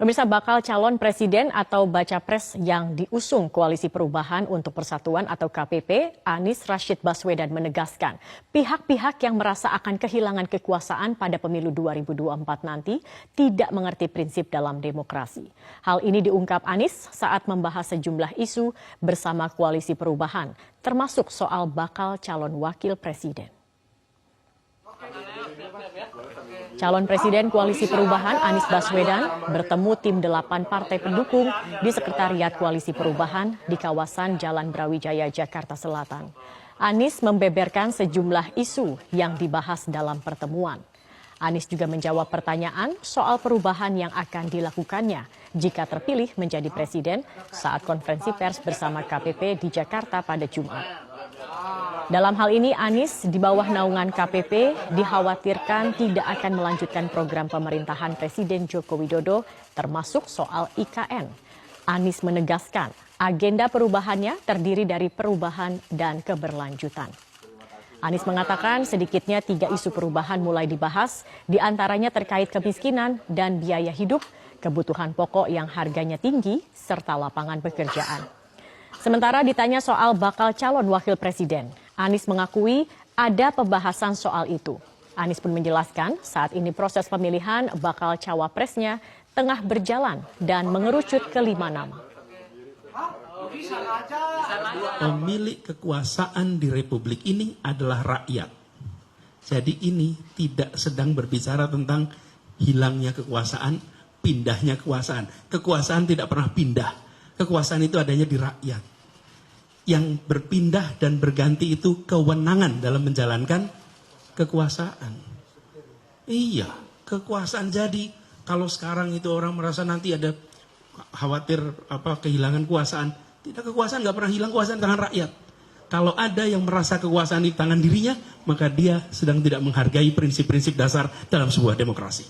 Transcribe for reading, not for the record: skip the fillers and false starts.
Pemirsa, bakal calon presiden atau baca pres yang diusung Koalisi Perubahan untuk Persatuan atau KPP, Anies Rashid Baswedan menegaskan pihak-pihak yang merasa akan kehilangan kekuasaan pada pemilu 2024 nanti tidak mengerti prinsip dalam demokrasi. Hal ini diungkap Anies saat membahas sejumlah isu bersama Koalisi Perubahan, termasuk soal bakal calon wakil presiden. Calon Presiden Koalisi Perubahan Anies Baswedan bertemu tim 8 partai pendukung di Sekretariat Koalisi Perubahan di kawasan Jalan Brawijaya, Jakarta Selatan. Anies membeberkan sejumlah isu yang dibahas dalam pertemuan. Anies juga menjawab pertanyaan soal perubahan yang akan dilakukannya jika terpilih menjadi presiden saat konferensi pers bersama KPP di Jakarta pada Jumat. Dalam hal ini, Anies di bawah naungan KPP dikhawatirkan tidak akan melanjutkan program pemerintahan Presiden Joko Widodo, termasuk soal IKN. Anies menegaskan agenda perubahannya terdiri dari perubahan dan keberlanjutan. Anies mengatakan sedikitnya 3 isu perubahan mulai dibahas, diantaranya terkait kemiskinan dan biaya hidup, kebutuhan pokok yang harganya tinggi, serta lapangan pekerjaan. Sementara ditanya soal bakal calon wakil presiden, Anies mengakui ada pembahasan soal itu. Anies pun menjelaskan saat ini proses pemilihan bakal cawapresnya tengah berjalan dan mengerucut ke 5 nama. Pemilik kekuasaan di Republik ini adalah rakyat. Jadi ini tidak sedang berbicara tentang hilangnya kekuasaan, pindahnya kekuasaan. Kekuasaan tidak pernah pindah. Kekuasaan itu adanya di rakyat. Yang berpindah dan berganti itu kewenangan dalam menjalankan kekuasaan. Iya, kekuasaan. Jadi kalau sekarang itu orang merasa nanti ada khawatir kehilangan kekuasaan, tidak, kekuasaan nggak pernah hilang, kekuasaan di tangan rakyat. Kalau ada yang merasa kekuasaan di tangan dirinya, maka dia sedang tidak menghargai prinsip-prinsip dasar dalam sebuah demokrasi.